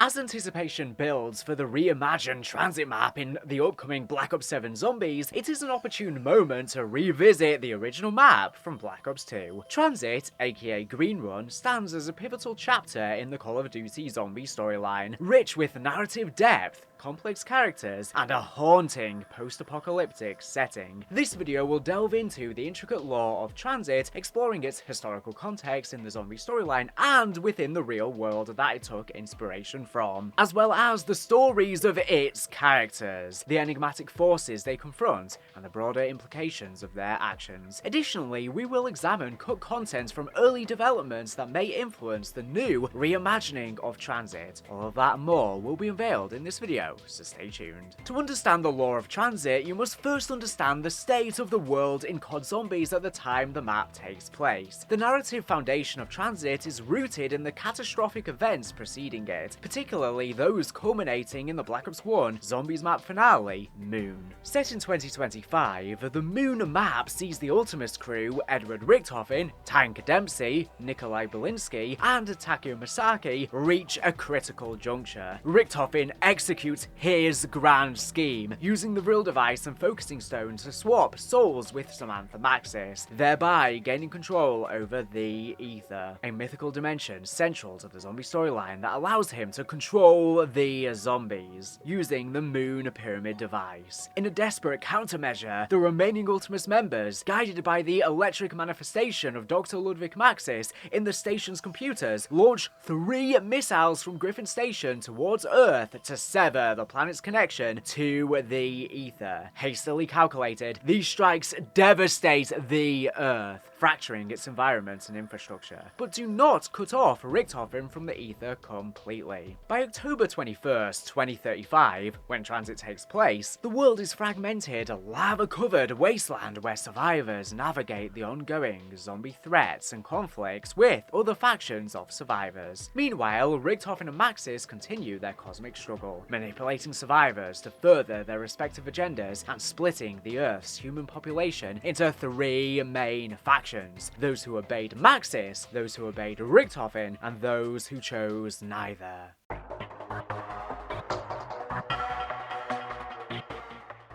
As anticipation builds for the reimagined TranZit map in the upcoming Black Ops 7 Zombies, it is an opportune moment to revisit the original map from Black Ops 2. TranZit, aka Green Run, stands as a pivotal chapter in the Call of Duty zombie storyline, rich with narrative depth, complex characters, and a haunting post-apocalyptic setting. This video will delve into the intricate lore of TranZit, exploring its historical context in the zombie storyline and within the real world that it took inspiration from, as well as the stories of its characters, the enigmatic forces they confront, and the broader implications of their actions. Additionally, we will examine cut content from early developments that may influence the new reimagining of TranZit. All of that and more will be unveiled in this video, so stay tuned. To understand the lore of TranZit, you must first understand the state of the world in COD Zombies at the time the map takes place. The narrative foundation of TranZit is rooted in the catastrophic events preceding it, particularly those culminating in the Black Ops 1 Zombies map finale, Moon. Set in 2025, the Moon map sees the Ultimus crew, Edward Richtofen, Tank Dempsey, Nikolai Belinsky, and Takeo Masaki reach a critical juncture. Richtofen executes his grand scheme, using the Vril device and focusing stone to swap souls with Samantha Maxis, thereby gaining control over the Ether, a mythical dimension central to the zombie storyline that allows him to control the zombies, using the Moon Pyramid device. In a desperate countermeasure, the remaining Ultimus members, guided by the electric manifestation of Dr. Ludwig Maxis in the station's computers, launch 3 missiles from Griffin Station towards Earth to sever the planet's connection to the Ether. Hastily calculated, these strikes devastate the Earth, fracturing its environment and infrastructure, but do not cut off Richtofen from the Ether completely. By October 21st, 2035, when TranZit takes place, the world is fragmented, a lava-covered wasteland where survivors navigate the ongoing zombie threats and conflicts with other factions of survivors. Meanwhile, Richtofen and Maxis continue their cosmic struggle, manipulating survivors to further their respective agendas and splitting the Earth's human population into 3 main factions: those who obeyed Maxis, those who obeyed Richtofen, and those who chose neither.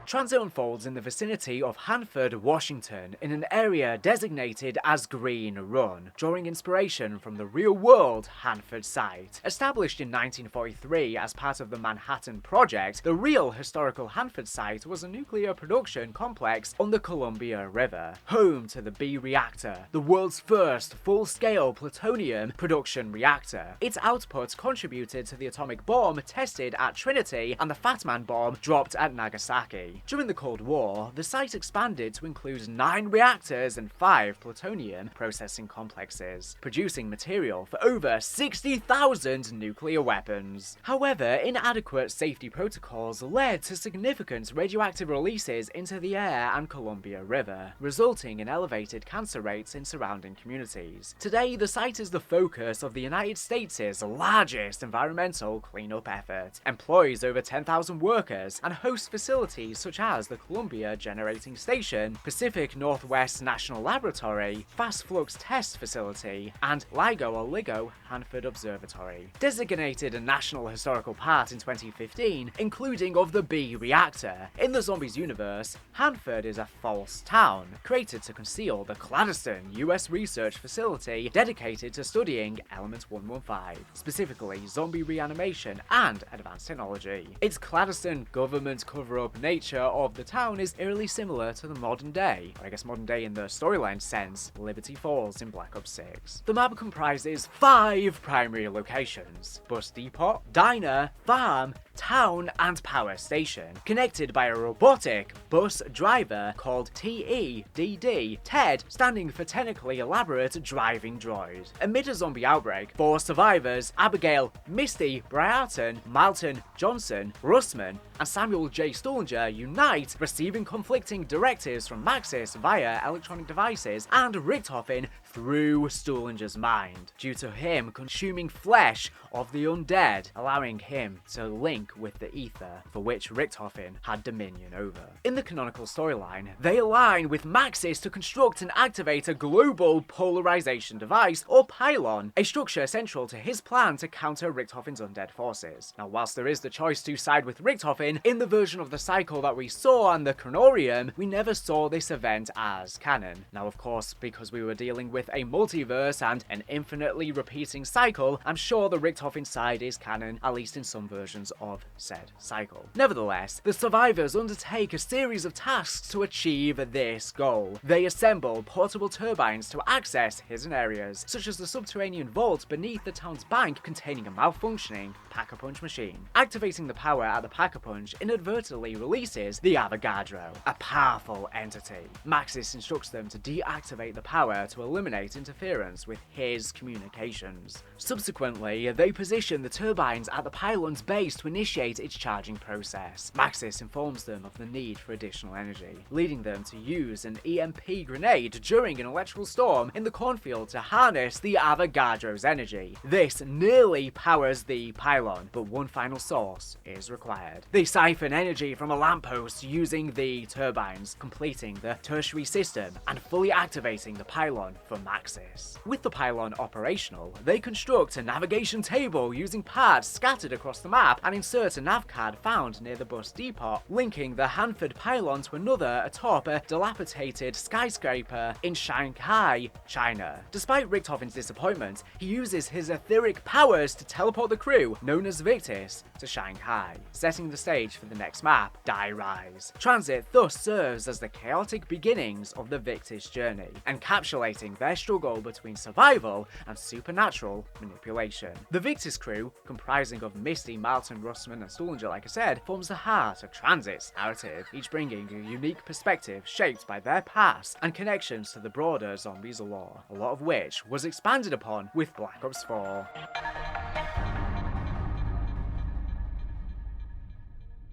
TranZit unfolds in the vicinity of Hanford, Washington, in an area designated as Green Run, drawing inspiration from the real-world Hanford site. Established in 1943 as part of the Manhattan Project, the real historical Hanford site was a nuclear production complex on the Columbia River, home to the B reactor, the world's first full-scale plutonium production reactor. Its output contributed to the atomic bomb tested at Trinity and the Fat Man bomb dropped at Nagasaki. During the Cold War, the site expanded to include 9 reactors and 5 plutonium processing complexes, producing material for over 60,000 nuclear weapons. However, inadequate safety protocols led to significant radioactive releases into the air and Columbia River, resulting in elevated cancer rates in surrounding communities. Today, the site is the focus of the United States' largest environmental cleanup effort, employs over 10,000 workers, and hosts facilities such as the Columbia Generating Station, Pacific Northwest National Laboratory, Fast Flux Test Facility, and LIGO Hanford Observatory. Designated a National Historical Part in 2015, including of the B reactor. In the Zombies universe, Hanford is a false town, created to conceal the Clandestine US research facility dedicated to studying Element 115, specifically zombie reanimation and advanced technology. Its clandestine government cover-up nature of the town is eerily similar to the modern day, or I guess modern day in the storyline sense, Liberty Falls in Black Ops 6. The map comprises 5 primary locations: bus depot, diner, farm, town, and power station, connected by a robotic bus driver called T.E.D. TED, standing for Technically Elaborate Driving Droid. Amid a zombie outbreak, 4 survivors, Abigail, Misty, Briarton, Marlton Johnson, Russman, and Samuel J. Stuhlinger unite, receiving conflicting directives from Maxis via electronic devices, and Richtofen through Stuhlinger's mind, due to him consuming flesh of the undead, allowing him to link with the ether, for which Richthofen had dominion over. In the canonical storyline, they align with Maxis to construct and activate a global polarization device, or pylon, a structure central to his plan to counter Richthofen's undead forces. Now, whilst there is the choice to side with Richthofen, in the version of the cycle that we saw on the Chronorium, we never saw this event as canon. Now, of course, because we were dealing with a multiverse and an infinitely repeating cycle, I'm sure the Richthofen side is canon, at least in some versions of said cycle. Nevertheless, the survivors undertake a series of tasks to achieve this goal. They assemble portable turbines to access hidden areas, such as the subterranean vault beneath the town's bank containing a malfunctioning Pack-a-Punch machine. Activating the power at the Pack-a-Punch inadvertently releases the Avogadro, a powerful entity. Maxis instructs them to deactivate the power to eliminate interference with his communications. Subsequently, they position the turbines at the pylon's base to initiate its charging process. Maxis informs them of the need for additional energy, leading them to use an EMP grenade during an electrical storm in the cornfield to harness the Avogadro's energy. This nearly powers the pylon, but one final source is required. They siphon energy from a lamppost using the turbines, completing the tertiary system and fully activating the pylon for Maxis. With the pylon operational, they construct a navigation table using parts scattered across the map and insert a nav card found near the bus depot, linking the HANFORD pylon to another atop a dilapidated skyscraper in Shanghai, China. Despite Richthofen's disappointment, he uses his etheric powers to teleport the crew, known as Victis, to Shanghai, setting the stage for the next map, Die Rise. TranZit thus serves as the chaotic beginnings of the Victis journey, encapsulating their struggle between survival and supernatural manipulation. The Victis crew, comprising of Misty, Marlton, Russman, and Stuhlinger, like I said, forms the heart of TranZit's narrative, each bringing a unique perspective shaped by their past and connections to the broader zombies lore, a lot of which was expanded upon with Black Ops 4.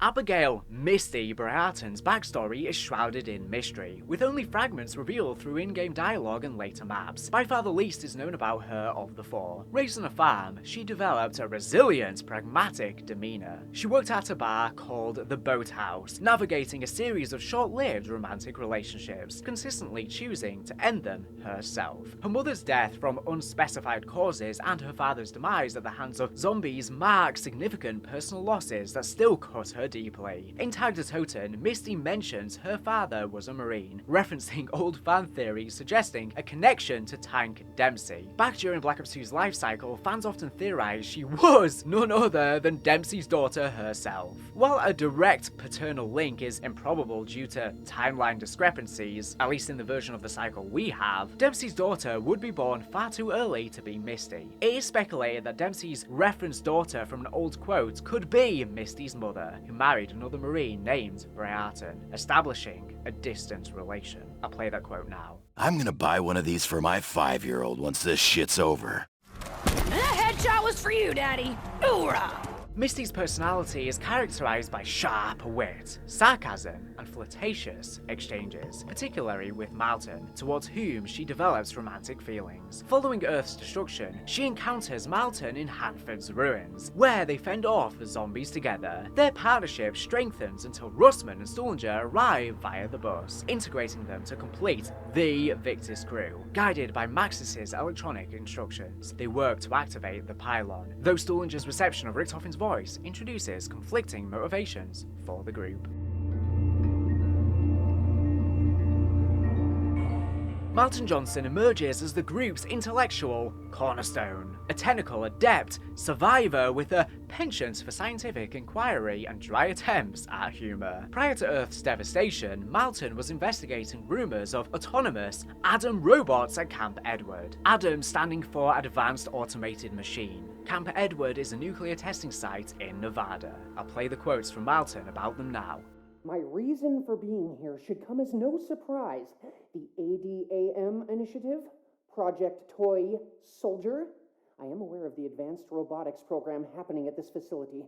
Abigail, Misty Briarton's backstory is shrouded in mystery, with only fragments revealed through in-game dialogue and later maps. By far the least is known about her of the four. Raised on a farm, she developed a resilient, pragmatic demeanor. She worked at a bar called the Boathouse, navigating a series of short-lived romantic relationships, consistently choosing to end them herself. Her mother's death from unspecified causes and her father's demise at the hands of zombies mark significant personal losses that still cut her deeply. In Tag the Totem, Misty mentions her father was a Marine, referencing old fan theories suggesting a connection to Tank Dempsey. Back during Black Ops 2's life cycle, fans often theorized she was none other than Dempsey's daughter herself. While a direct paternal link is improbable due to timeline discrepancies, at least in the version of the cycle we have, Dempsey's daughter would be born far too early to be Misty. It is speculated that Dempsey's referenced daughter from an old quote could be Misty's mother, who married another Marine named Briarton, establishing a distant relation. I'll play that quote now. I'm gonna buy one of these for my 5-year-old once this shit's over. That headshot was for you, Daddy. Hoorah! Misty's personality is characterized by sharp wit, sarcasm, and flirtatious exchanges, particularly with Marlton, towards whom she develops romantic feelings. Following Earth's destruction, she encounters Marlton in HANFORD's ruins, where they fend off the zombies together. Their partnership strengthens until Russman and Stuhlinger arrive via the bus, integrating them to complete the Victis crew. Guided by Maxis' electronic instructions, they work to activate the pylon, though Stuhlinger's reception of Richthofen's voice introduces conflicting motivations for the group. Marlton Johnson emerges as the group's intellectual cornerstone, a technical adept survivor with a penchant for scientific inquiry and dry attempts at humour. Prior to Earth's devastation, Marlton was investigating rumours of autonomous Adam robots at Camp Edward. Adam standing for Advanced Automated Machine. Camp Edward is a nuclear testing site in Nevada. I'll play the quotes from Marlton about them now. My reason for being here should come as no surprise. The ADAM initiative, Project Toy Soldier. I am aware of the advanced robotics program happening at this facility.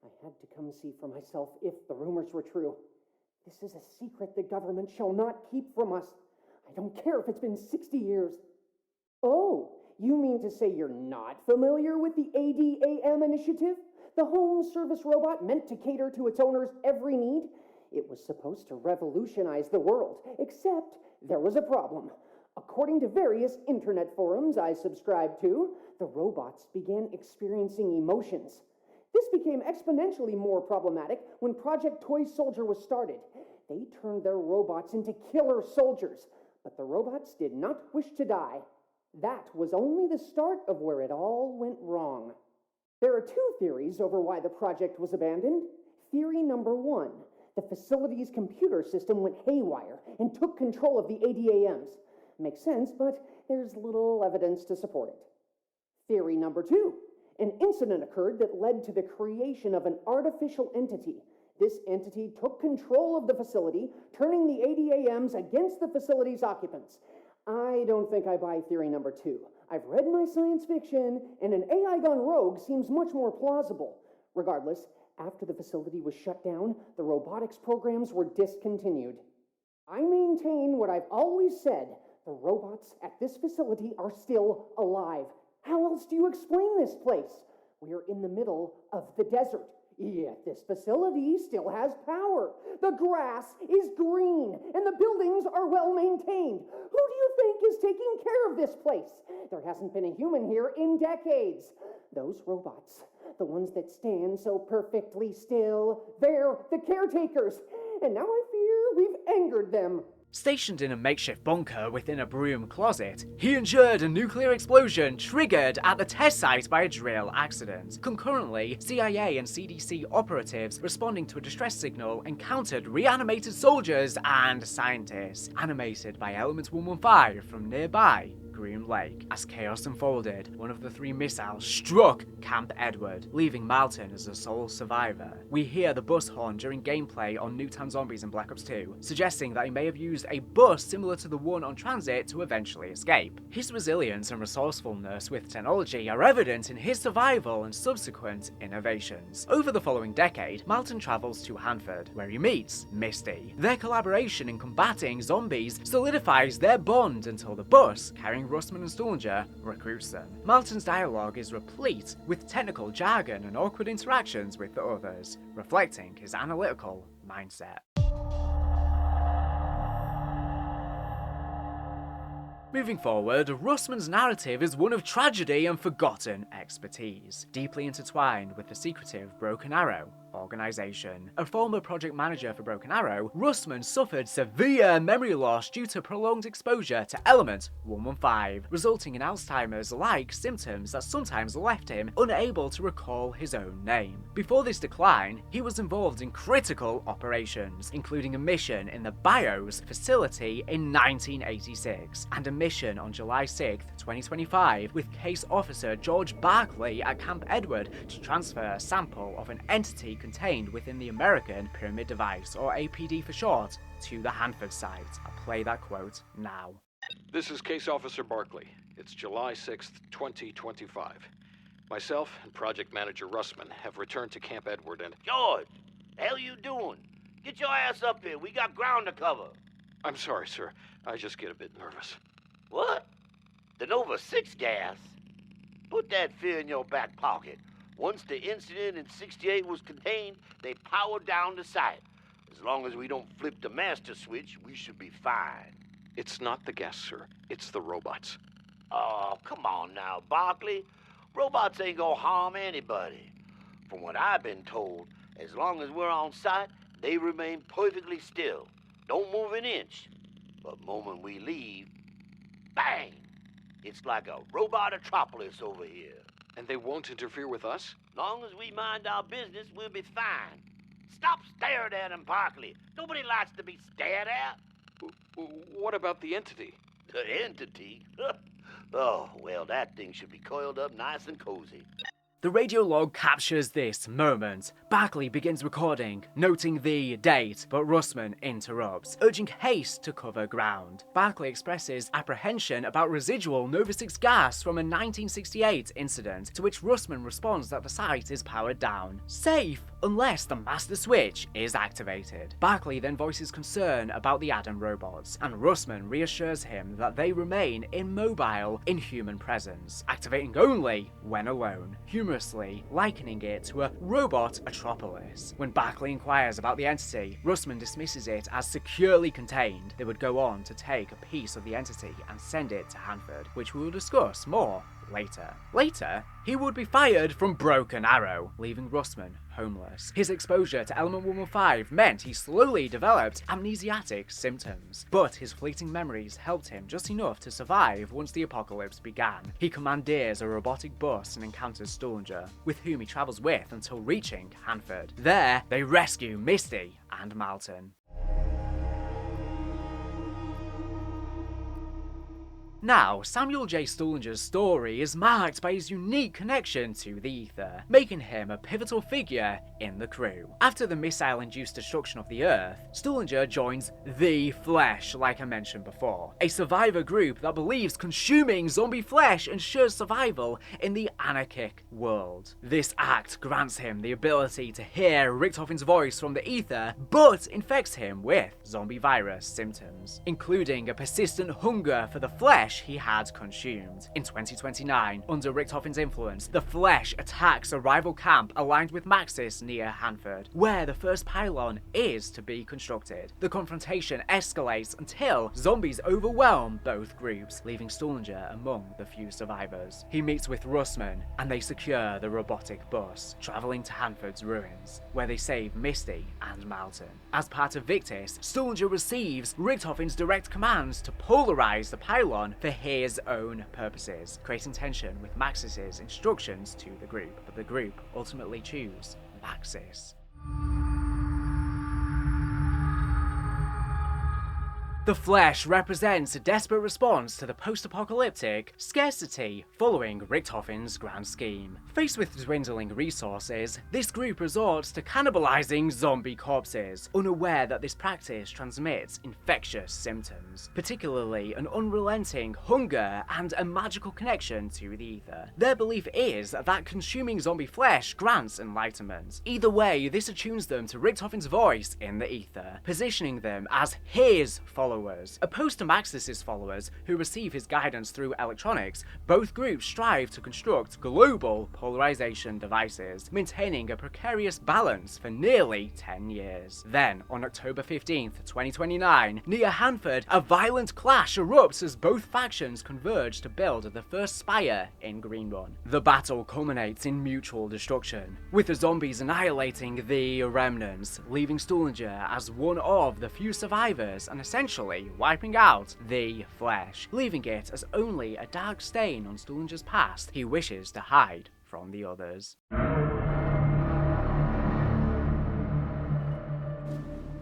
I had to come see for myself if the rumors were true. This is a secret the government shall not keep from us. I don't care if it's been 60 years. Oh, you mean to say you're not familiar with the ADAM initiative? The home service robot meant to cater to its owner's every need? It was supposed to revolutionize the world, except there was a problem. According to various internet forums I subscribe to, the robots began experiencing emotions. This became exponentially more problematic when Project Toy Soldier was started. They turned their robots into killer soldiers, but the robots did not wish to die. That was only the start of where it all went wrong. There are two theories over why the project was abandoned. Theory number one, the facility's computer system went haywire and took control of the ADAMs. Makes sense, but there's little evidence to support it. Theory number two, an incident occurred that led to the creation of an artificial entity. This entity took control of the facility, turning the ADAMs against the facility's occupants. I don't think I buy theory number two. I've read my science fiction, and an AI gone rogue seems much more plausible. Regardless, after the facility was shut down, the robotics programs were discontinued. I maintain what I've always said. The robots at this facility are still alive. How else do you explain this place? We're in the middle of the desert. Yet this facility still has power. The grass is green, and the buildings are well maintained. Who do you think is taking care of this place? There hasn't been a human here in decades. Those robots, the ones that stand so perfectly still, they're the caretakers. And now I fear we've angered them. Stationed in a makeshift bunker within a broom closet, he endured a nuclear explosion triggered at the test site by a drill accident. Concurrently, CIA and CDC operatives responding to a distress signal encountered reanimated soldiers and scientists, animated by Element 115 from nearby Green Lake. As chaos unfolded, one of the three missiles struck Camp Edward, leaving Marlton as the sole survivor. We hear the bus horn during gameplay on Nuketown Zombies in Black Ops 2, suggesting that he may have used a bus similar to the one on TranZit to eventually escape. His resilience and resourcefulness with technology are evident in his survival and subsequent innovations. Over the following decade, Marlton travels to HANFORD, where he meets Misty. Their collaboration in combating zombies solidifies their bond until the bus, carrying Russman and Stuhlinger, recruits them. Marlton's dialogue is replete with technical jargon and awkward interactions with the others, reflecting his analytical mindset. Moving forward, Russman's narrative is one of tragedy and forgotten expertise, deeply intertwined with the secretive Broken Arrow organization. A former project manager for Broken Arrow, Russman suffered severe memory loss due to prolonged exposure to Element 115, resulting in Alzheimer's-like symptoms that sometimes left him unable to recall his own name. Before this decline, he was involved in critical operations, including a mission in the BIOS facility in 1986, and a mission on July 6, 2025, with Case Officer George Barkley at Camp Edward to transfer a sample of an entity contained within the American Pyramid Device, or APD for short, to the HANFORD site. I'll play that quote now. This is Case Officer Barkley. It's July 6th, 2025. Myself and Project Manager Russman have returned to Camp Edward and... George, the hell you doing? Get your ass up here. We got ground to cover. I'm sorry, sir. I just get a bit nervous. What? The Nova 6 gas? Put that fear in your back pocket. Once the incident in 68 was contained, they powered down the site. As long as we don't flip the master switch, we should be fine. It's not the gas, sir. It's the robots. Oh, come on now, Barkley. Robots ain't gonna harm anybody. From what I've been told, as long as we're on site, they remain perfectly still. Don't move an inch. But moment we leave, bang! It's like a robototropolis over here. And they won't interfere with us? Long as we mind our business, we'll be fine. Stop staring at him, Barkley. Nobody likes to be stared at. What about the entity? The entity? Oh, well, that thing should be coiled up nice and cozy. The radio log captures this moment. Barkley begins recording, noting the date, but Russman interrupts, urging haste to cover ground. Barkley expresses apprehension about residual Nova 6 gas from a 1968 incident, to which Russman responds that the site is powered down. Safe! unless the master switch is activated. Barkley then voices concern about the Adam robots, and Russman reassures him that they remain immobile in human presence, activating only when alone, humorously likening it to a robot Atropolis. When Barkley inquires about the entity, Russman dismisses it as securely contained. They would go on to take a piece of the entity and send it to HANFORD, which we will discuss more later. Later, he would be fired from Broken Arrow, leaving Russman homeless. His exposure to Element 115 meant he slowly developed amnesiatic symptoms, but his fleeting memories helped him just enough to survive once the apocalypse began. He commandeers a robotic bus and encounters Stuhlinger, with whom he travels with until reaching HANFORD. There, they rescue Misty and Marlton. Now, Samuel J. Stuhlinger's story is marked by his unique connection to the ether, making him a pivotal figure in the crew. After the missile-induced destruction of the Earth, Stuhlinger joins The Flesh, like I mentioned before, a survivor group that believes consuming zombie flesh ensures survival in the anarchic world. This act grants him the ability to hear Richtofen's voice from the ether, but infects him with zombie virus symptoms, including a persistent hunger for the flesh he had consumed. In 2029, under Richtofen's influence, the Flesh attacks a rival camp aligned with Maxis near HANFORD, where the first pylon is to be constructed. The confrontation escalates until zombies overwhelm both groups, leaving Stuhlinger among the few survivors. He meets with Russman, and they secure the robotic bus, traveling to HANFORD's ruins, where they save Misty and Marlton. As part of Victis, Stuhlinger receives Richtofen's direct commands to polarize the pylon for his own purposes, creating tension with Maxis's instructions to the group, but the group ultimately choose Maxis. The Flesh represents a desperate response to the post-apocalyptic scarcity following Richtofen's grand scheme. Faced with dwindling resources, this group resorts to cannibalizing zombie corpses, unaware that this practice transmits infectious symptoms, particularly an unrelenting hunger and a magical connection to the ether. Their belief is that consuming zombie flesh grants enlightenment. Either way, this attunes them to Richtofen's voice in the ether, positioning them as his followers. Opposed to Maxis' followers, who receive his guidance through electronics, both groups strive to construct global polarization devices, maintaining a precarious balance for nearly 10 years. Then, on October 15th, 2029, near HANFORD, a violent clash erupts as both factions converge to build the first spire in Greenrun. The battle culminates in mutual destruction, with the zombies annihilating the remnants, leaving Stuhlinger as one of the few survivors and essentially wiping out the Flesh, leaving it as only a dark stain on Stuhlinger's past he wishes to hide from the others.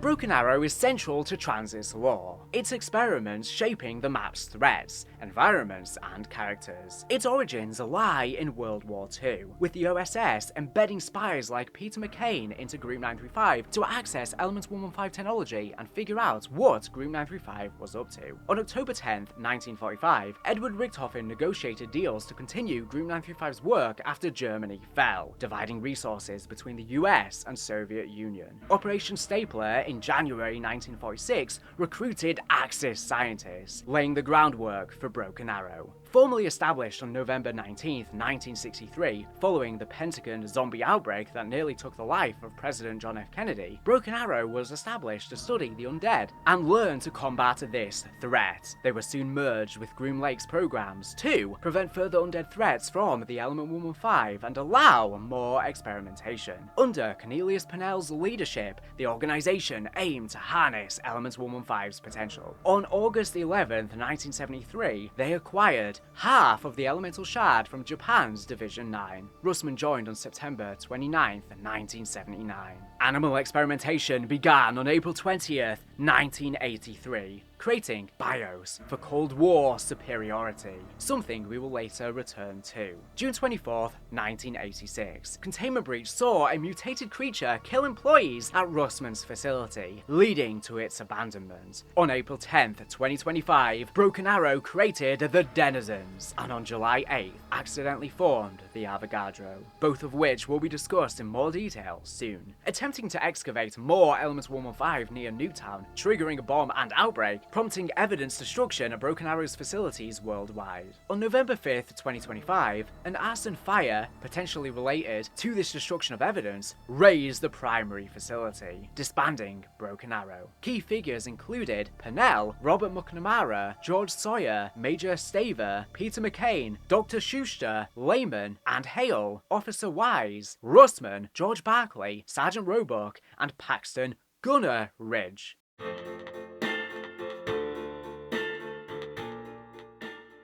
Broken Arrow is central to TranZit's lore, its experiments shaping the map's threats, environments, and characters. Its origins lie in World War II, with the OSS embedding spies like Peter McCain into Group 935 to access Element 115 technology and figure out what Group 935 was up to. On October 10th, 1945, Edward Richtofen negotiated deals to continue Group 935's work after Germany fell, dividing resources between the US and Soviet Union. Operation Stapler in January 1946 recruited Axis scientists, laying the groundwork for Broken Arrow. Formally established on November 19, 1963, following the Pentagon zombie outbreak that nearly took the life of President John F. Kennedy, Broken Arrow was established to study the undead and learn to combat this threat. They were soon merged with Groom Lake's programs to prevent further undead threats from the Element 115 and allow more experimentation. Under Cornelius Pennell's leadership, the organization aimed to harness Element 115's potential. On August 11, 1973, they acquired half of the elemental shard from Japan's Division 9. Russman joined on September 29, 1979. Animal experimentation began on April 20th, 1983. creating BIOS for Cold War superiority, something we will later return to. June 24th, 1986. Containment breach saw a mutated creature kill employees at Russman's facility, leading to its abandonment. On April 10th, 2025, Broken Arrow created the Denizens, and on July 8th, accidentally formed the Avogadro, both of which will be discussed in more detail soon. Attempting to excavate more Element 115 near Nuketown, triggering a bomb and outbreak, prompting evidence destruction at Broken Arrow's facilities worldwide. On November 5th, 2025, an arson fire, potentially related to this destruction of evidence, razed the primary facility, disbanding Broken Arrow. Key figures included Pennell, Robert McNamara, George Sawyer, Major Staver, Peter McCain, Dr. Schuster, Lehman, and Hale, Officer Wise, Russman, George Barkley, Sergeant Roebuck, and Paxton Gunner Ridge.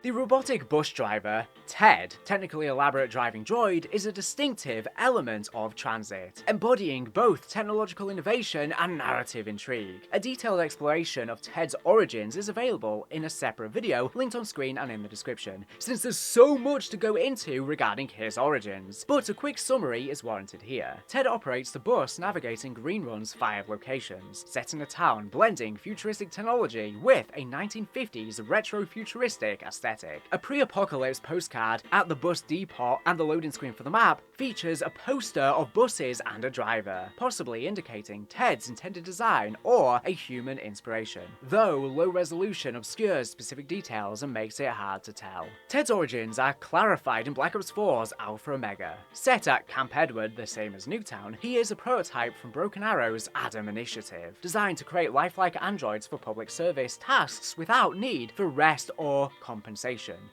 The robotic bus driver, T.E.D., technically elaborate driving droid, is a distinctive element of TranZit, embodying both technological innovation and narrative intrigue. A detailed exploration of T.E.D.'s origins is available in a separate video linked on screen and in the description, since there's so much to go into regarding his origins, but a quick summary is warranted here. T.E.D. operates the bus navigating Green Run's 5 locations, set in a town blending futuristic technology with a 1950s retro-futuristic aesthetic. A pre-apocalypse postcard at the bus depot and the loading screen for the map features a poster of buses and a driver, possibly indicating T.E.D.'s intended design or a human inspiration, though low resolution obscures specific details and makes it hard to tell. T.E.D.'s origins are clarified in Black Ops 4's Alpha Omega. Set at Camp Edward, the same as Nuketown, he is a prototype from Broken Arrow's Adam initiative, designed to create lifelike androids for public service tasks without need for rest or compensation.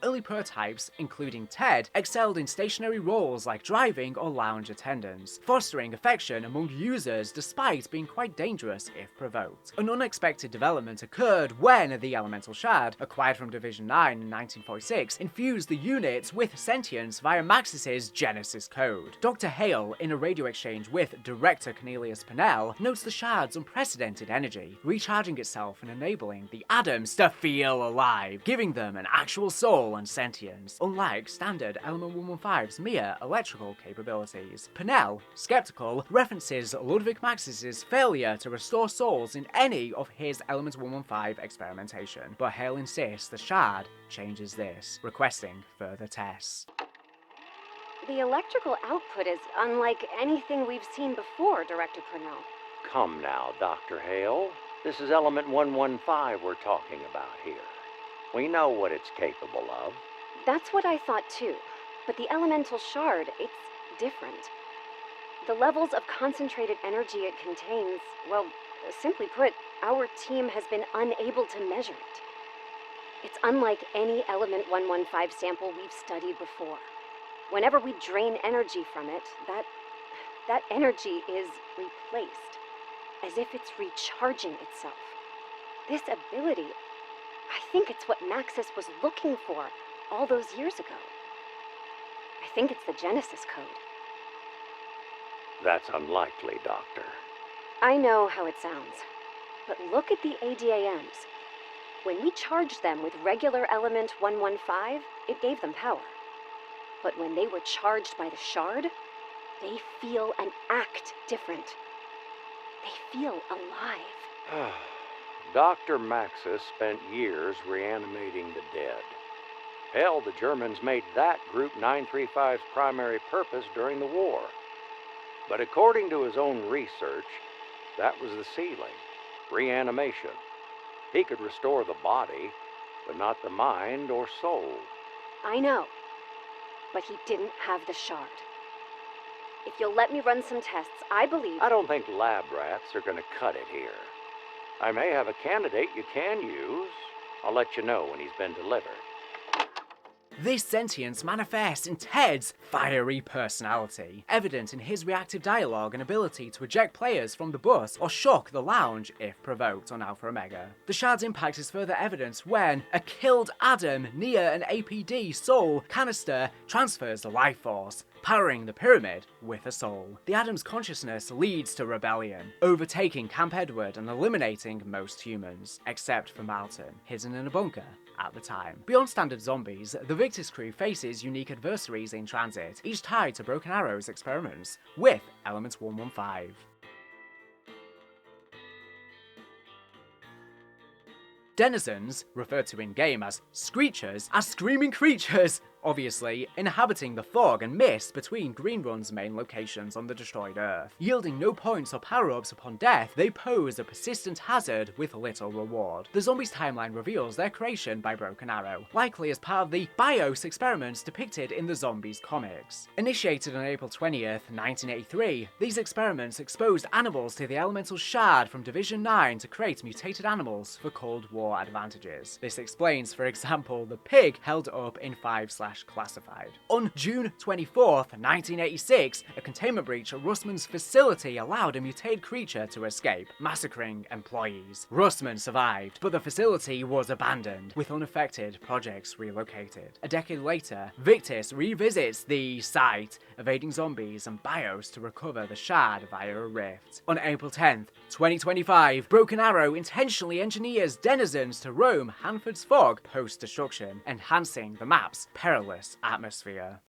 Early prototypes, including T.E.D., excelled in stationary roles like driving or lounge attendance, fostering affection among users despite being quite dangerous if provoked. An unexpected development occurred when the Elemental Shard, acquired from Division 9 in 1946, infused the units with sentience via Maxis's Genesis code. Dr. Hale, in a radio exchange with Director Cornelius Pennell, notes the Shard's unprecedented energy, recharging itself and enabling the atoms to feel alive, giving them an actual soul and sentience, unlike standard Element 115's mere electrical capabilities. Pennell, skeptical, references Ludwig Maxis's failure to restore souls in any of his Element 115 experimentation, but Hale insists the Shard changes this, requesting further tests. The electrical output is unlike anything we've seen before, Director Purnell. Come now, Dr. Hale. This is Element 115 we're talking about here. We know what it's capable of. That's what I thought too. But the elemental shard, it's different. The levels of concentrated energy it contains, well, simply put, our team has been unable to measure it. It's unlike any Element 115 sample we've studied before. Whenever we drain energy from it, that energy is replaced, as if it's recharging itself. This ability, I think it's what Maxis was looking for all those years ago. I think it's the Genesis code. That's unlikely, Doctor. I know how it sounds, but look at the ADAMs. When we charged them with regular Element 115, it gave them power. But when they were charged by the Shard, they feel and act different. They feel alive. Dr. Maxis spent years reanimating the dead. Hell, the Germans made that Group 935's primary purpose during the war. But according to his own research, that was the ceiling. Reanimation. He could restore the body, but not the mind or soul. I know, but he didn't have the Shard. If you'll let me run some tests, I believe... I don't think lab rats are going to cut it here. I may have a candidate you can use. I'll let you know when he's been delivered. This sentience manifests in T.E.D.'s fiery personality, evident in his reactive dialogue and ability to eject players from the bus or shock the lounge if provoked on Alpha Omega. The Shard's impact is further evidenced when a killed Adam near an APD soul canister transfers the life force, powering the pyramid with a soul. The Adam's consciousness leads to rebellion, overtaking Camp Edward and eliminating most humans, except for Marlton, hidden in a bunker at the time. Beyond standard zombies, the Victis crew faces unique adversaries in TranZit, each tied to Broken Arrow's experiments, with Element 115. Denizens, referred to in-game as Screechers, are screaming creatures, obviously inhabiting the fog and mist between Greenrun's main locations on the destroyed Earth. Yielding no points or power-ups upon death, they pose a persistent hazard with little reward. The zombies' timeline reveals their creation by Broken Arrow, likely as part of the BIOS experiments depicted in the Zombies comics. Initiated on April 20th, 1983, these experiments exposed animals to the elemental shard from Division 9 to create mutated animals for Cold War advantages. This explains, for example, the pig held up in 5/classified. On June 24th, 1986, a containment breach at Russman's facility allowed a mutated creature to escape, massacring employees. Russman survived, but the facility was abandoned, with unaffected projects relocated. A decade later, Victis revisits the site, evading zombies and BIOS to recover the shard via a rift. On April 10th, 2025, Broken Arrow intentionally engineers Denizens to roam HANFORD's fog post-destruction, enhancing the map's perilous atmosphere.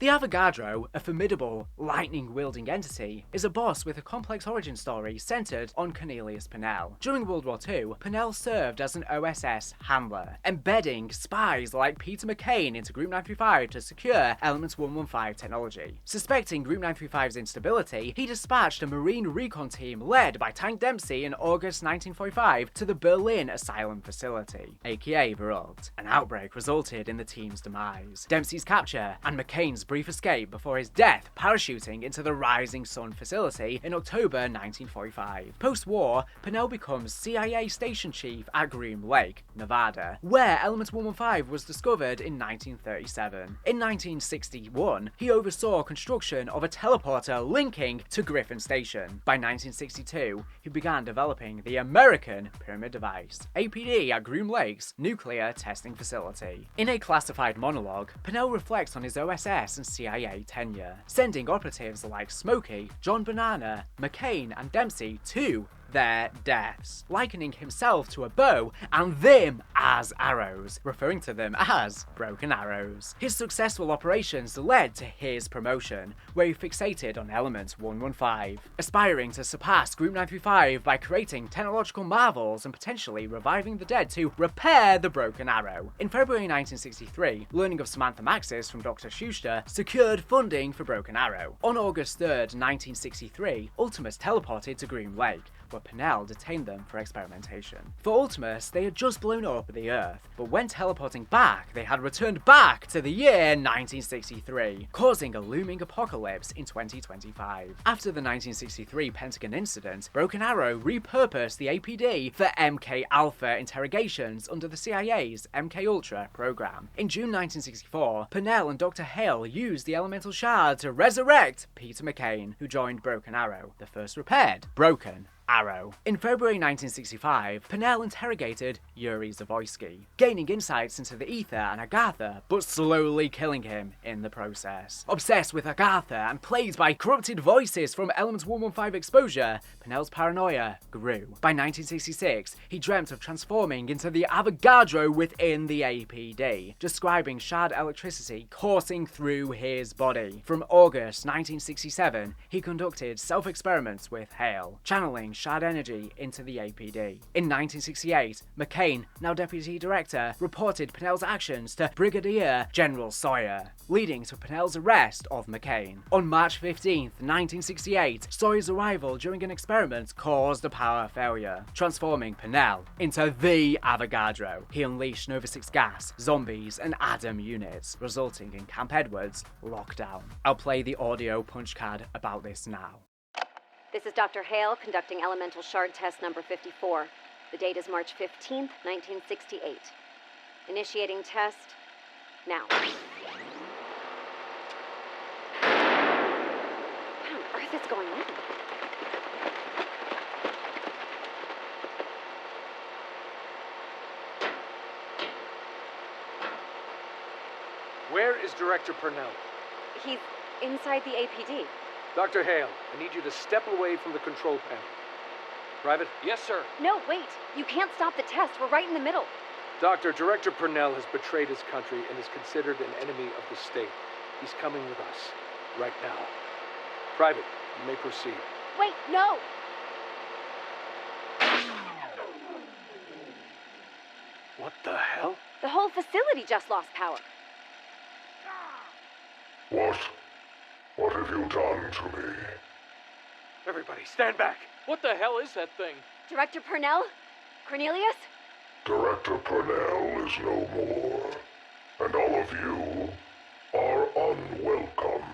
The Avogadro, a formidable, lightning-wielding entity, is a boss with a complex origin story centered on Cornelius Pennell. During World War II, Pennell served as an OSS handler, embedding spies like Peter McCain into Group 935 to secure Element 115 technology. Suspecting Group 935's instability, he dispatched a Marine recon team led by Tank Dempsey in August 1945 to the Berlin Asylum facility, aka Verult. An outbreak resulted in the team's demise, Dempsey's capture, and McCain's brief escape before his death parachuting into the Rising Sun facility in October 1945. Post-war, Pennell becomes CIA station chief at Groom Lake, Nevada, where Element 115 was discovered in 1937. In 1961, he oversaw construction of a teleporter linking to Griffin Station. By 1962, he began developing the American Pyramid Device, APD at Groom Lake's nuclear testing facility. In a classified monologue, Pennell reflects on his OSS and CIA tenure, sending operatives like Smokey, John Banana, McCain, and Dempsey to their deaths, likening himself to a bow and them as arrows, referring to them as broken arrows. His successful operations led to his promotion, where he fixated on Element 115, aspiring to surpass Group 935 by creating technological marvels and potentially reviving the dead to repair the broken arrow. In February 1963, learning of Samantha Maxis from Dr. Schuster secured funding for Broken Arrow. On August 3rd, 1963, Ultimus teleported to Groom Lake, where Pennell detained them for experimentation. For Ultimus, they had just blown up the Earth, but when teleporting back, they had returned back to the year 1963, causing a looming apocalypse in 2025. After the 1963 Pentagon incident, Broken Arrow repurposed the APD for MK Alpha interrogations under the CIA's MK Ultra program. In June 1964, Pennell and Dr. Hale used the elemental shard to resurrect Peter McCain, who joined Broken Arrow, the first repaired Broken Arrow. In February 1965, Pennell interrogated Yuri Zavoysky, gaining insights into the Ether and Agatha, but slowly killing him in the process. Obsessed with Agatha and plagued by corrupted voices from Element 115 exposure, Pennell's paranoia grew. By 1966, he dreamt of transforming into the Avogadro within the APD, describing shard electricity coursing through his body. From August 1967, he conducted self-experiments with Hale, channeling shard energy into the APD. In 1968, McCain, now deputy director, reported Pennell's actions to Brigadier General Sawyer, leading to Pennell's arrest of McCain. On March 15, 1968, Sawyer's arrival during an experiment caused a power failure, transforming Pennell into the Avogadro. He unleashed Nova 6 gas, zombies, and Adam units, resulting in Camp Edward's lockdown. I'll play the audio punch card about this now. This is Dr. Hale conducting elemental shard test number 54. The date is March 15th, 1968. Initiating test now. What on earth is going on? Where is Director Purnell? He's inside the APD. Dr. Hale, I need you to step away from the control panel. Private? Yes, sir. No, wait. You can't stop the test. We're right in the middle. Doctor, Director Purnell has betrayed his country and is considered an enemy of the state. He's coming with us. Right now. Private, you may proceed. Wait, no! What the hell? The whole facility just lost power. What? What have you done to me? Everybody, stand back! What the hell is that thing? Director Purnell? Cornelius? Director Purnell is no more, and all of you are unwelcome.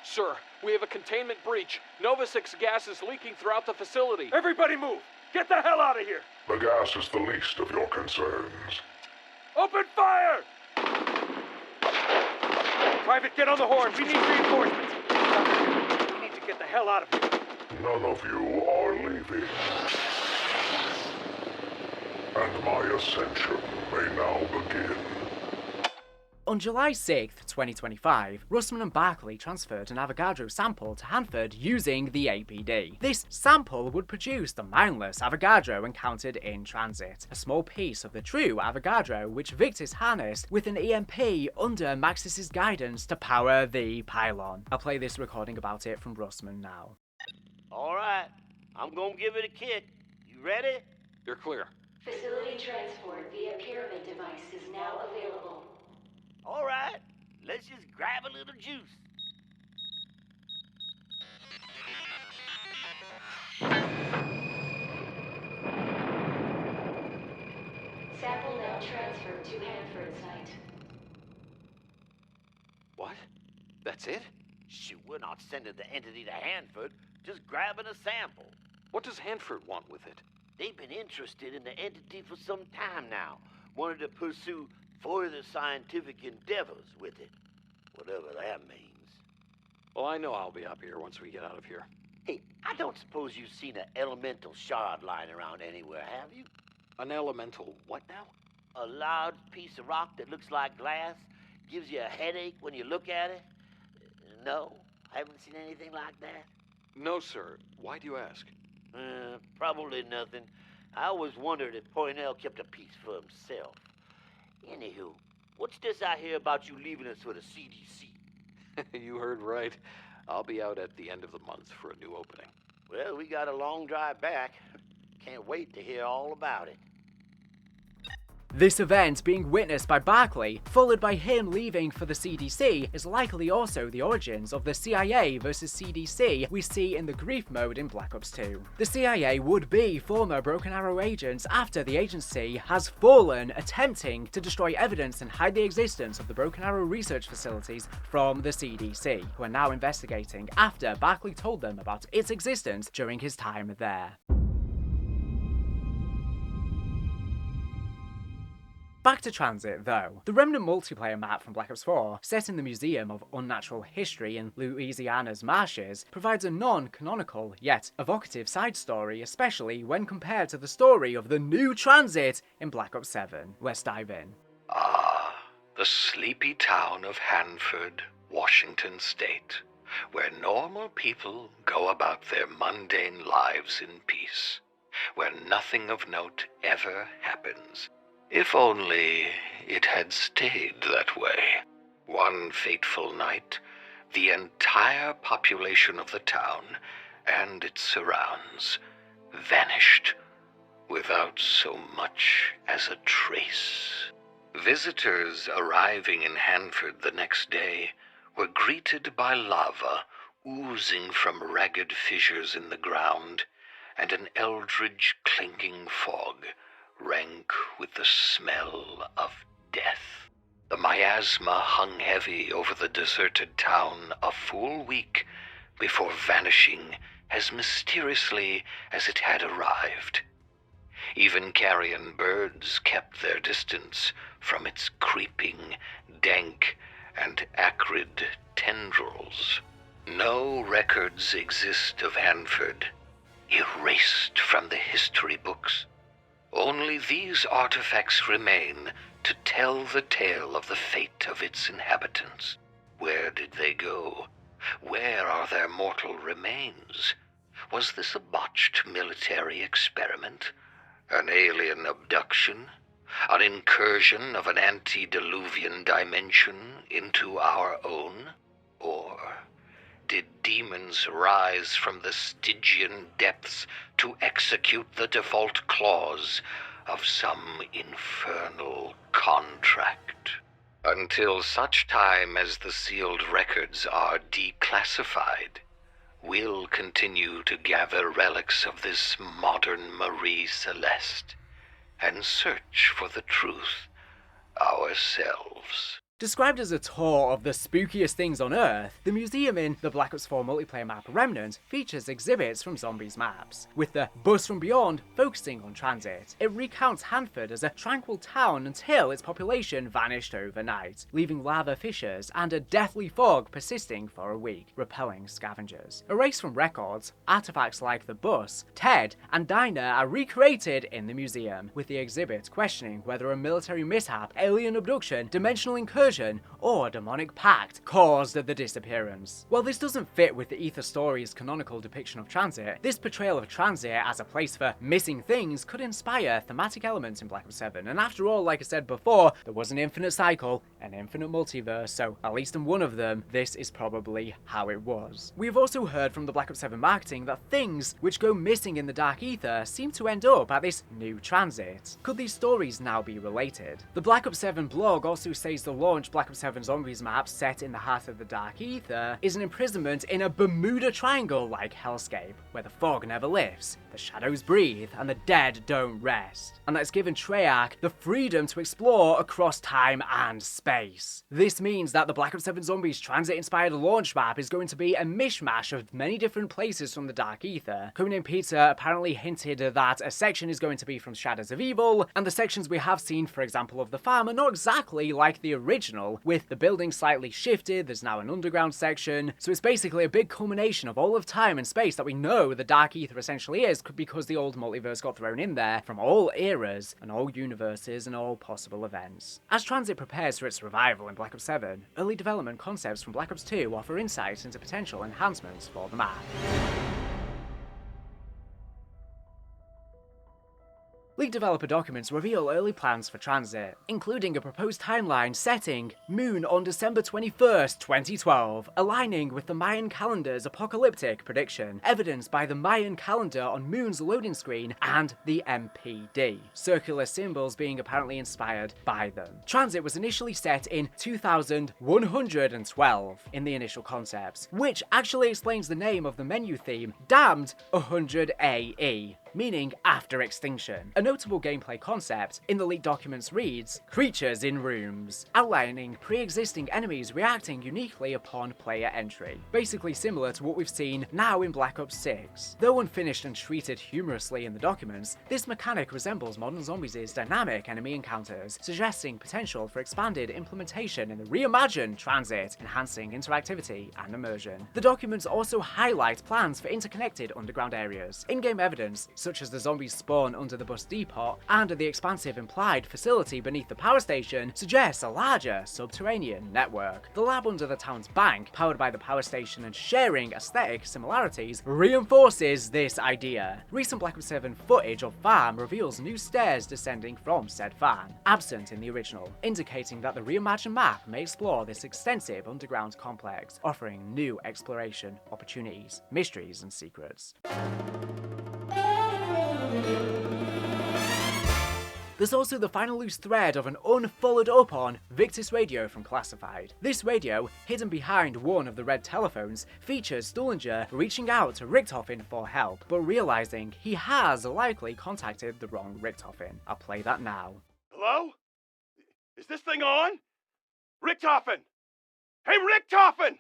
Sir, we have a containment breach. Nova 6 gas is leaking throughout the facility. Everybody move! Get the hell out of here! The gas is the least of your concerns. Open fire! Private, get on the horn. We need reinforcements. We need to get the hell out of here. None of you are leaving. And my ascension may now begin. On July 6th, 2025, Russman and Barkley transferred an Avogadro sample to Hanford using the APD. This sample would produce the mindless Avogadro encountered in TranZit, a small piece of the true Avogadro which Victis harnessed with an EMP under Maxis's guidance to power the pylon. I'll play this recording about it from Russman now. All right, I'm gonna give it a kick. You ready? You're clear. Facility transport via pyramid device is now available. All right, let's just grab a little juice. Sample now transferred to Hanford site. What? That's it? Shoot, we're not sending the entity to Hanford, just grabbing a sample. What does Hanford want with it? They've been interested in the entity for some time now. Wanted to pursue further scientific endeavors with it. Whatever that means. Well, I know I'll be up here once we get out of here. Hey, I don't suppose you've seen an elemental shard lying around anywhere, have you? An elemental what now? A large piece of rock that looks like glass, gives you a headache when you look at it? No? Haven't seen anything like that? No, sir. Why do you ask? Probably nothing. I always wondered if Poynell kept a piece for himself. Anywho, what's this I hear about you leaving us for the CDC? You heard right. I'll be out at the end of the month for a new opening. Well, we got a long drive back. Can't wait to hear all about it. This event being witnessed by Barkley, followed by him leaving for the CDC, is likely also the origins of the CIA versus CDC we see in the grief mode in Black Ops 2. The CIA would be former Broken Arrow agents after the agency has fallen attempting to destroy evidence and hide the existence of the Broken Arrow research facilities from the CDC, who are now investigating after Barkley told them about its existence during his time there. Back to TranZit though. The remnant multiplayer map from Black Ops 4, set in the Museum of Unnatural History in Louisiana's marshes, provides a non-canonical yet evocative side story, especially when compared to the story of the new TranZit in Black Ops 7. Let's dive in. Ah, the sleepy town of Hanford, Washington State, where normal people go about their mundane lives in peace, where nothing of note ever happens. If only it had stayed that way. One fateful night, the entire population of the town and its surrounds vanished without so much as a trace. Visitors arriving in Hanford the next day were greeted by lava oozing from ragged fissures in the ground and an eldritch clinking fog rank with the smell of death. The miasma hung heavy over the deserted town a full week before vanishing as mysteriously as it had arrived. Even carrion birds kept their distance from its creeping, dank, and acrid tendrils. No records exist of Hanford, erased from the history books. Only these artifacts remain to tell the tale of the fate of its inhabitants. Where did they go? Where are their mortal remains? Was this a botched military experiment? An alien abduction? An incursion of an antediluvian dimension into our own? Or did demons rise from the Stygian depths to execute the default clause of some infernal contract? Until such time as the sealed records are declassified, we'll continue to gather relics of this modern Marie Celeste and search for the truth ourselves. Described as a tour of the spookiest things on Earth, the museum in the Black Ops 4 multiplayer map Remnant features exhibits from Zombies maps, with the Bus from Beyond focusing on TranZit. It recounts Hanford as a tranquil town until its population vanished overnight, leaving lava fissures and a deathly fog persisting for a week, repelling scavengers. Erased from records, artifacts like the bus, T.E.D., and diner are recreated in the museum, with the exhibit questioning whether a military mishap, alien abduction, dimensional incursion, or demonic pact caused the disappearance. While this doesn't fit with the Ether story's canonical depiction of TranZit, this portrayal of TranZit as a place for missing things could inspire thematic elements in Black Ops 7, and after all, like I said before, there was an infinite cycle, an infinite multiverse, so at least in one of them, this is probably how it was. We've also heard from the Black Ops 7 marketing that things which go missing in the Dark Ether seem to end up at this new TranZit. Could these stories now be related? The Black Ops 7 blog also says the launch Black Ops 7 Zombies map set in the heart of the Dark Ether is an imprisonment in a Bermuda Triangle-like hellscape, where the fog never lifts, the shadows breathe, and the dead don't rest. And that's given Treyarch the freedom to explore across time and space. This means that the Black Ops 7 Zombies TranZit-inspired launch map is going to be a mishmash of many different places from the Dark Ether. Codename Peter apparently hinted that a section is going to be from Shadows of Evil, and the sections we have seen, for example, of the farm are not exactly like the original, with the building slightly shifted. There's now an underground section, so it's basically a big culmination of all of time and space that we know the Dark Ether essentially is, because the old multiverse got thrown in there from all eras and all universes and all possible events. As TranZit prepares for its revival in Black Ops 7, early development concepts from Black Ops 2 offer insight into potential enhancements for the map. Leaked developer documents reveal early plans for TranZit, including a proposed timeline setting Moon on December 21st, 2012, aligning with the Mayan calendar's apocalyptic prediction, evidenced by the Mayan calendar on Moon's loading screen and the MPD, circular symbols being apparently inspired by them. TranZit was initially set in 2112 in the initial concepts, which actually explains the name of the menu theme, Damned 100 AE. Meaning after extinction. A notable gameplay concept in the leaked documents reads, Creatures in Rooms, outlining pre-existing enemies reacting uniquely upon player entry. Basically similar to what we've seen now in Black Ops 6. Though unfinished and treated humorously in the documents, this mechanic resembles modern Zombies' dynamic enemy encounters, suggesting potential for expanded implementation in the reimagined TranZit, enhancing interactivity and immersion. The documents also highlight plans for interconnected underground areas. In-game evidence, such as the zombies spawn under the bus depot and the expansive implied facility beneath the power station, suggests a larger subterranean network. The lab under the town's bank, powered by the power station and sharing aesthetic similarities, reinforces this idea. Recent Black Ops 7 footage of farm reveals new stairs descending from said farm, absent in the original, indicating that the reimagined map may explore this extensive underground complex, offering new exploration opportunities, mysteries, and secrets. There's also the final loose thread of an unfollowed up on Victis radio from Classified. This radio, hidden behind one of the red telephones, features Stuhlinger reaching out to Richtofen for help, but realizing he has likely contacted the wrong Richtofen. I'll play that now. Hello? Is this thing on? Richtofen! Hey, Richtofen!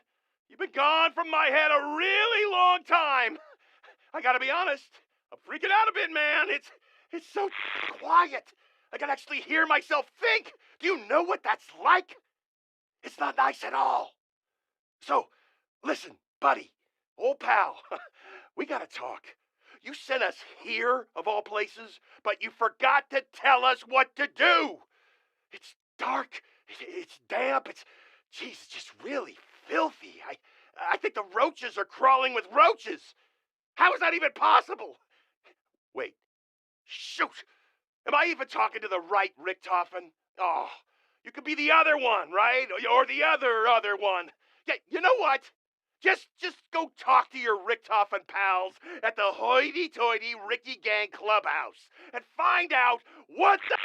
You've been gone from my head a really long time. I gotta be honest, I'm freaking out a bit, man. It's so quiet. I can actually hear myself think. Do you know what that's like? It's not nice at all. So, listen, buddy, old pal, we gotta talk. You sent us here, of all places, but you forgot to tell us what to do. It's dark, it's damp, it's just really filthy. I think the roaches are crawling with roaches. How is that even possible? Wait, shoot. Am I even talking to the right Richtofen? Oh, you could be the other one, right? Or the other one. Yeah, you know what? Just go talk to your Richtofen pals at the hoity-toity Ricky Gang Clubhouse and find out what the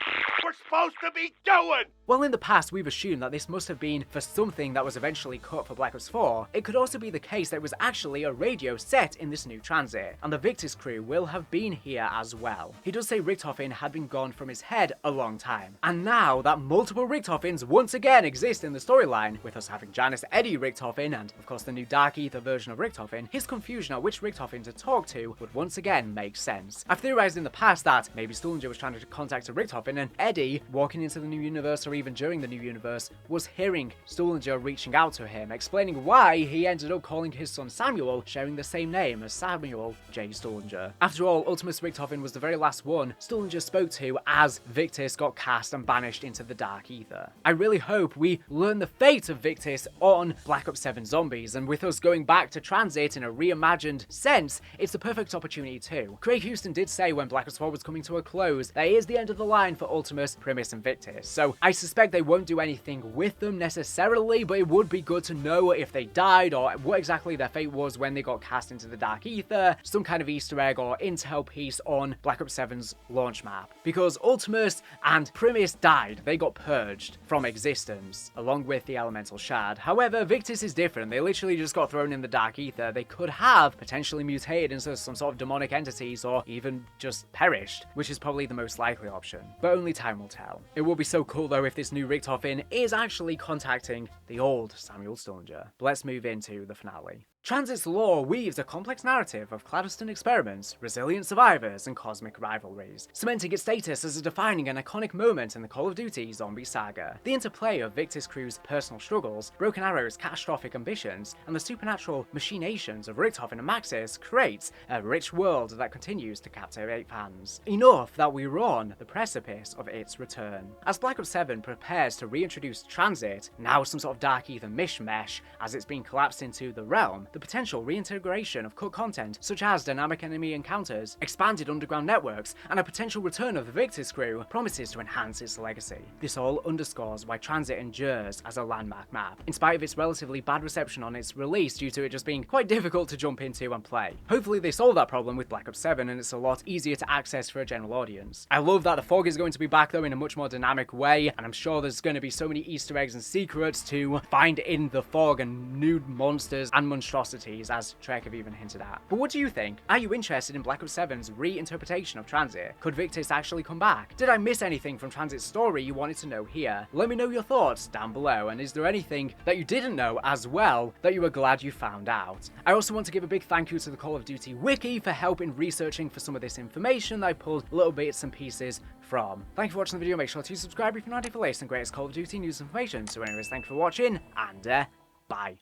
we're supposed to be doing! Well, in the past, we've assumed that this must have been for something that was eventually cut for Black Ops 4. It could also be the case that it was actually a radio set in this new TranZit, and the Victis crew will have been here as well. He does say Richtofen had been gone from his head a long time, and now that multiple Richtofens once again exist in the storyline, with us having Janice Eddie Richtofen and, of course, the new Dark Ether version of Richtofen, his confusion at which Richtofen to talk to would once again make sense. I've theorized in the past that maybe Stuhlinger was trying to contact a Richtofen, and Eddie, walking into the new universe or even during the new universe, was hearing Stuhlinger reaching out to him, explaining why he ended up calling his son Samuel, sharing the same name as Samuel J. Stuhlinger. After all, Ultimus Richtofen was the very last one Stuhlinger spoke to as Victis got cast and banished into the Dark Ether. I really hope we learn the fate of Victis on Black Ops 7 Zombies, and with us going back to TranZit in a reimagined sense, it's the perfect opportunity too. Craig Houston did say when Black Ops 4 was coming to a close that it is the end of the line for Ultimus, Primus and Victis, so I suspect they won't do anything with them necessarily, but it would be good to know if they died or what exactly their fate was when they got cast into the Dark Ether, some kind of Easter egg or intel piece on Black Ops 7's launch map. Because Ultimus and Primus died, they got purged from existence, along with the Elemental Shard. However, Victis is different, they literally just got thrown in the Dark Ether. They could have potentially mutated into some sort of demonic entities or even just perished, which is probably the most likely option, but only time will tell. It will be so cool though if this new Richtofen is actually contacting the old Samuel Stuhlinger. But let's move into the finale. TranZit's lore weaves a complex narrative of clandestine experiments, resilient survivors, and cosmic rivalries, cementing its status as a defining and iconic moment in the Call of Duty zombie saga. The interplay of Victis crew's personal struggles, Broken Arrow's catastrophic ambitions, and the supernatural machinations of Richtofen and Maxis creates a rich world that continues to captivate fans. Enough that we're on the precipice of its return. As Black Ops 7 prepares to reintroduce TranZit, now some sort of Dark Ether mishmash as it's been collapsed into the realm, the potential reintegration of cut content such as dynamic enemy encounters, expanded underground networks, and a potential return of the Victis crew promises to enhance its legacy. This all underscores why TranZit endures as a landmark map, in spite of its relatively bad reception on its release due to it just being quite difficult to jump into and play. Hopefully they solve that problem with Black Ops 7 and it's a lot easier to access for a general audience. I love that the fog is going to be back though in a much more dynamic way, and I'm sure there's going to be so many Easter eggs and secrets to find in the fog and new monsters and monstrosities as Treyarch have even hinted at. But what do you think? Are you interested in Black Ops 7's reinterpretation of TranZit? Could Victis actually come back? Did I miss anything from TranZit's story you wanted to know here? Let me know your thoughts down below, and is there anything that you didn't know as well that you were glad you found out? I also want to give a big thank you to the Call of Duty Wiki for helping researching for some of this information that I pulled little bits and pieces from. Thank you for watching the video, make sure to subscribe if you're not here for the latest and greatest Call of Duty news and information. So anyways, thank you for watching, and bye.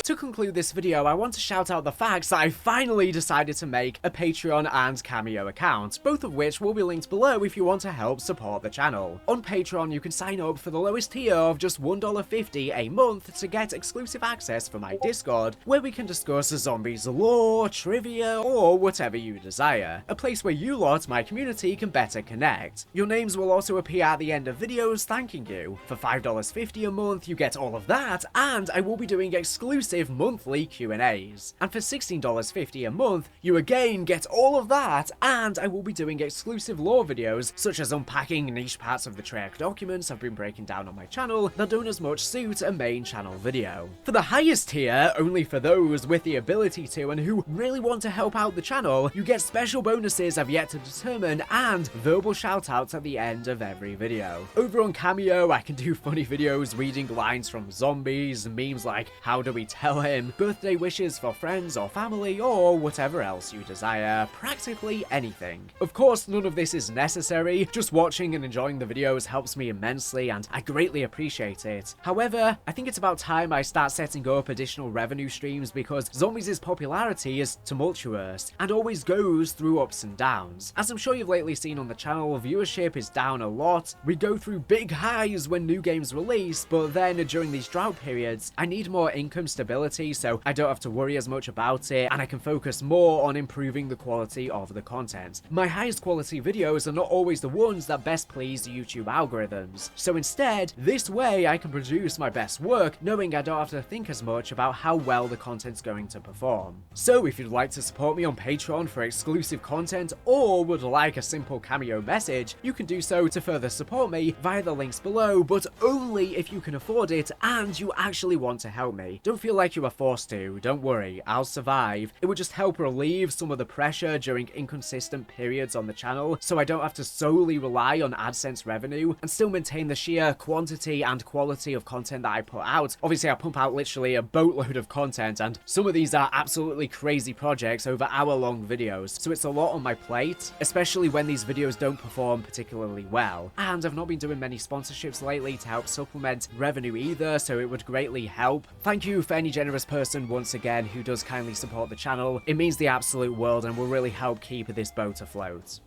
To conclude this video, I want to shout out the fact that I finally decided to make a Patreon and Cameo account, both of which will be linked below if you want to help support the channel. On Patreon, you can sign up for the lowest tier of just $1.50 a month to get exclusive access for my Discord, where we can discuss zombies lore, trivia, or whatever you desire. A place where you lot, my community, can better connect. Your names will also appear at the end of videos thanking you. For $5.50 a month, you get all of that, and I will be doing exclusive monthly Q&As. And for $16.50 a month, you again get all of that, and I will be doing exclusive lore videos, such as unpacking niche parts of the Treyarch documents I've been breaking down on my channel that don't as much suit a main channel video. For the highest tier, only for those with the ability to and who really want to help out the channel, you get special bonuses I've yet to determine and verbal shoutouts at the end of every video. Over on Cameo, I can do funny videos reading lines from zombies, memes like "How do we tell tell him birthday wishes for friends or family or whatever else you desire, practically anything. Of course, none of this is necessary, just watching and enjoying the videos helps me immensely and I greatly appreciate it. However, I think it's about time I start setting up additional revenue streams because Zombies' popularity is tumultuous and always goes through ups and downs. As I'm sure you've lately seen on the channel, viewership is down a lot. We go through big highs when new games release, but then during these drought periods, I need more income stability so I don't have to worry as much about it and I can focus more on improving the quality of the content. My highest quality videos are not always the ones that best please YouTube algorithms. So instead, this way I can produce my best work knowing I don't have to think as much about how well the content's going to perform. So if you'd like to support me on Patreon for exclusive content or would like a simple Cameo message, you can do so to further support me via the links below, but only if you can afford it and you actually want to help me. Don't feel like you are forced to, don't worry, I'll survive. It would just help relieve some of the pressure during inconsistent periods on the channel so I don't have to solely rely on AdSense revenue and still maintain the sheer quantity and quality of content that I put out. Obviously I pump out literally a boatload of content and some of these are absolutely crazy projects over hour-long videos, so it's a lot on my plate, especially when these videos don't perform particularly well. And I've not been doing many sponsorships lately to help supplement revenue either, so it would greatly help. Thank you for any generous person once again who does kindly support the channel. It means the absolute world and will really help keep this boat afloat.